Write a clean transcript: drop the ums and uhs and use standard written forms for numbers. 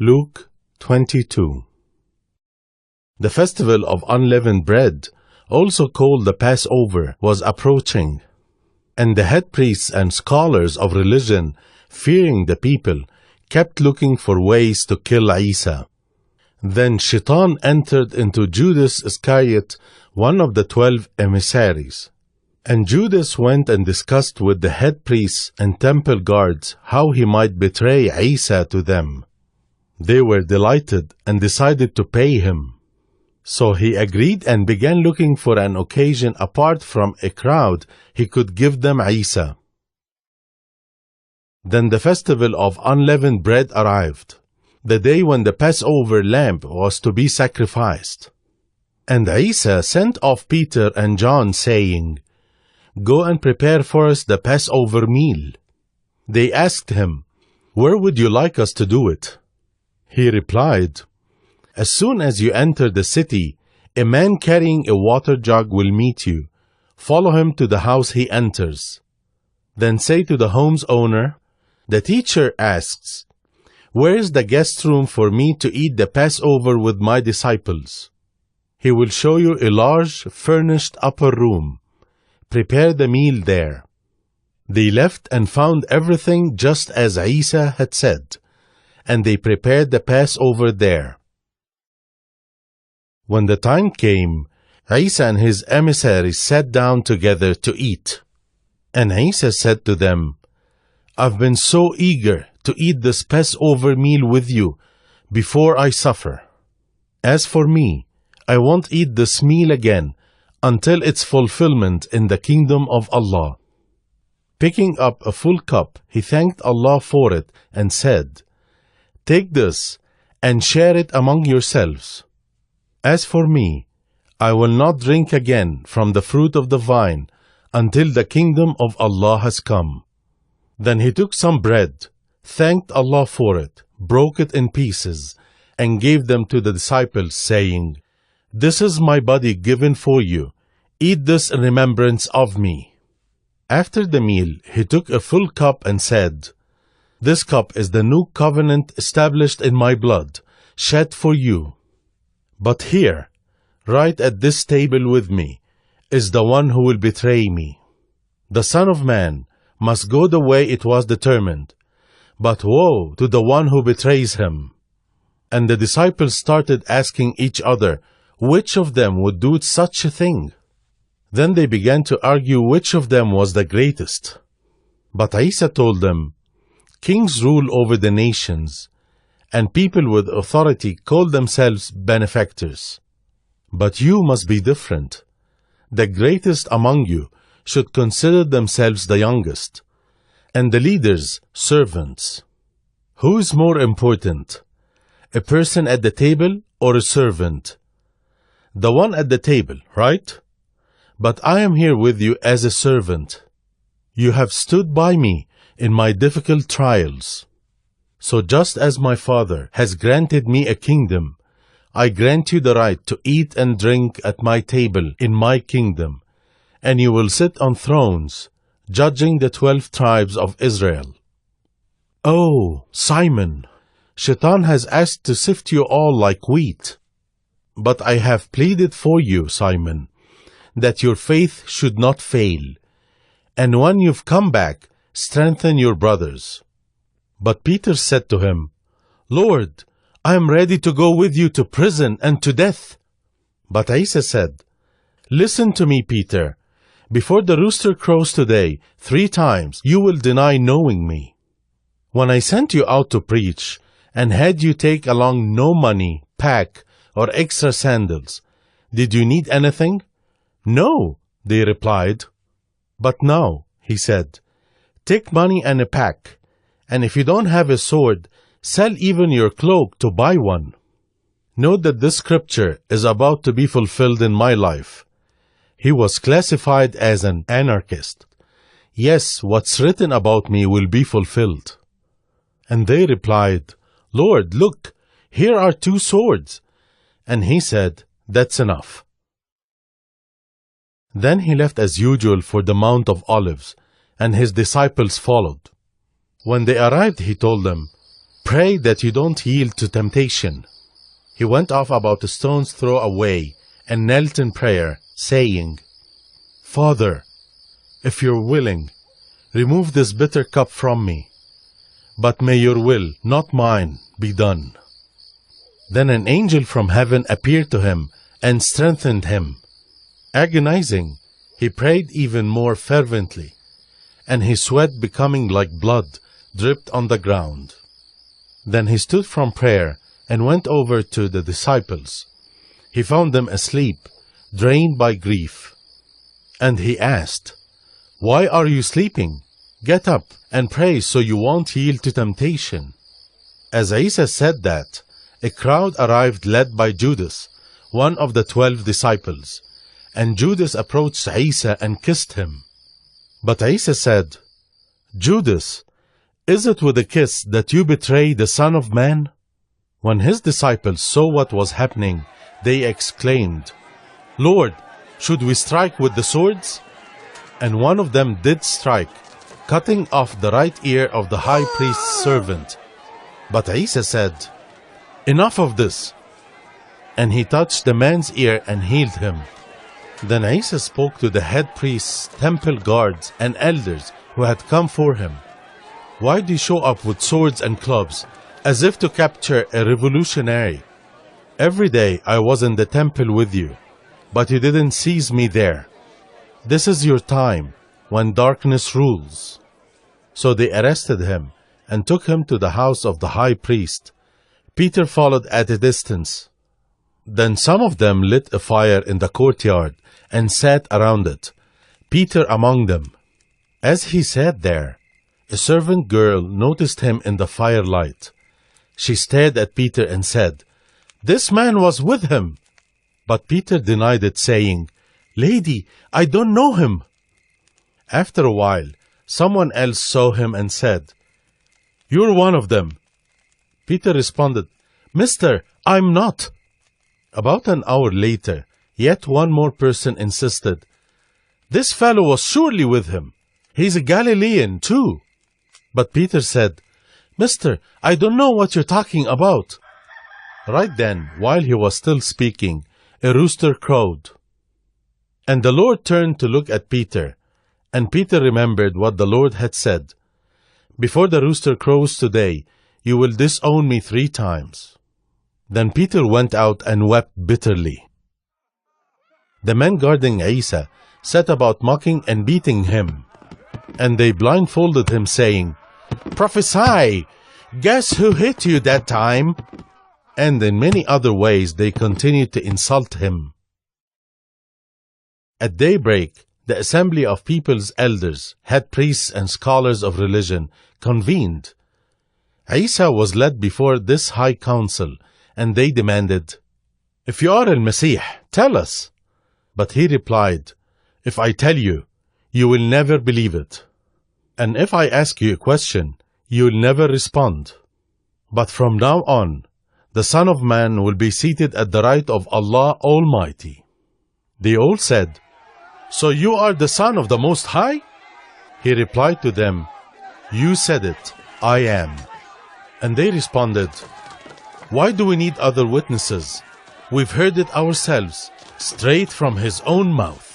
Luke 22. The festival of unleavened bread, also called the Passover, was approaching, and the head priests and scholars of religion, fearing the people, kept looking for ways to kill Isa. Then Shaitan entered into Judas Iscariot, one of the 12 emissaries. And Judas went and discussed with the head priests and temple guards how he might betray Isa to them. They were delighted and decided to pay him. So he agreed and began looking for an occasion apart from a crowd he could give them Isa. Then the festival of unleavened bread arrived, the day when the Passover lamb was to be sacrificed. And Isa sent off Peter and John, saying, "Go and prepare for us the Passover meal." They asked him, "Where would you like us to do it?" He replied, "As soon as you enter the city, a man carrying a water jug will meet you. Follow him to the house he enters. Then say to the home's owner, 'The teacher asks, where is the guest room for me to eat the Passover with my disciples?' He will show you a large, furnished upper room. Prepare the meal there." They left and found everything just as Isa had said, and they prepared the Passover there. When the time came, Isa and his emissaries sat down together to eat. And Isa said to them, "I've been so eager to eat this Passover meal with you before I suffer. As for me, I won't eat this meal again until its fulfillment in the kingdom of Allah." Picking up a full cup, he thanked Allah for it and said, "Take this and share it among yourselves. As for me, I will not drink again from the fruit of the vine until the kingdom of Allah has come." Then he took some bread, thanked Allah for it, broke it in pieces, and gave them to the disciples, saying, "This is my body given for you. Eat this in remembrance of me." After the meal, he took a full cup and said, "This cup is the new covenant established in my blood, shed for you. But here, right at this table with me, is the one who will betray me. The Son of Man must go the way it was determined, but woe to the one who betrays him." And the disciples started asking each other which of them would do such a thing. Then they began to argue which of them was the greatest. But Isa told them, "Kings rule over the nations, and people with authority call themselves benefactors. But you must be different. The greatest among you should consider themselves the youngest, and the leaders servants. Who is more important, a person at the table or a servant? The one at the table, right? But I am here with you as a servant. You have stood by me in my difficult trials. So just as my Father has granted me a kingdom, I grant you the right to eat and drink at my table in my kingdom, and you will sit on thrones, judging the 12 tribes of Israel. Oh, Simon, Shaitan has asked to sift you all like wheat. But I have pleaded for you, Simon, that your faith should not fail, and when you've come back, strengthen your brothers." But Peter said to him, "Lord, I am ready to go with you to prison and to death." But Isa said, "Listen to me, Peter. Before the rooster crows today, 3 times you will deny knowing me. When I sent you out to preach, and had you take along no money, pack, or extra sandals, did you need anything?" "No," they replied. "But now," he said, "take money and a pack, and if you don't have a sword, sell even your cloak to buy one." Note that this scripture is about to be fulfilled in my life. He was classified as an anarchist. Yes, what's written about me will be fulfilled. And they replied, "Lord, look, here are 2 swords. And he said, "That's enough." Then he left as usual for the Mount of Olives, and his disciples followed. When they arrived, he told them, Pray that you don't yield to temptation." He went off about a stone's throw away and knelt in prayer, saying, "Father, if you're willing, remove this bitter cup from me, but may your will, not mine, be done." Then an angel from heaven appeared to him and strengthened him. Agonizing, he prayed even more fervently, and his sweat becoming like blood dripped on the ground. Then he stood from prayer and went over to the disciples. He found them asleep, drained by grief. And he asked, "Why are you sleeping? Get up and pray so you won't yield to temptation." As Isa said that, a crowd arrived led by Judas, one of the 12 disciples, and Judas approached Isa and kissed him. But Isa said, "Judas, is it with a kiss that you betray the Son of Man?" When his disciples saw what was happening, they exclaimed, "Lord, should we strike with the swords?" And one of them did strike, cutting off the right ear of the high priest's servant. But Isa said, "Enough of this." And he touched the man's ear and healed him. Then Isa spoke to the head priests, temple guards, and elders who had come for him. "Why do you show up with swords and clubs, as if to capture a revolutionary? Every day I was in the temple with you, but you didn't seize me there. This is your time, when darkness rules." So they arrested him and took him to the house of the high priest. Peter followed at a distance. Then some of them lit a fire in the courtyard and sat around it, Peter among them. As he sat there, a servant girl noticed him in the firelight. She stared at Peter and said, "This man was with him." But Peter denied it, saying, "Lady, I don't know him." After a while, someone else saw him and said, "You're one of them." Peter responded, "Mister, I'm not." About an hour later, yet one more person insisted, "This fellow was surely with him. He's a Galilean too." But Peter said, "Mister, I don't know what you're talking about." Right then, while he was still speaking, a rooster crowed. And the Lord turned to look at Peter, and Peter remembered what the Lord had said, "Before the rooster crows today, you will disown me 3 times." Then Peter went out and wept bitterly. The men guarding Isa set about mocking and beating him, and they blindfolded him, saying, "Prophesy! Guess who hit you that time?" And in many other ways they continued to insult him. At daybreak, the assembly of people's elders, head priests and scholars of religion, convened. Isa was led before this high council, and they demanded, "If you are al-Masih, tell us." But he replied, "If I tell you, you will never believe it. And if I ask you a question, you will never respond. But from now on, the Son of Man will be seated at the right of Allah Almighty." They all said, "So you are the Son of the Most High?" He replied to them, "You said it, I am." And they responded, "Why do we need other witnesses? We've heard it ourselves, straight from his own mouth."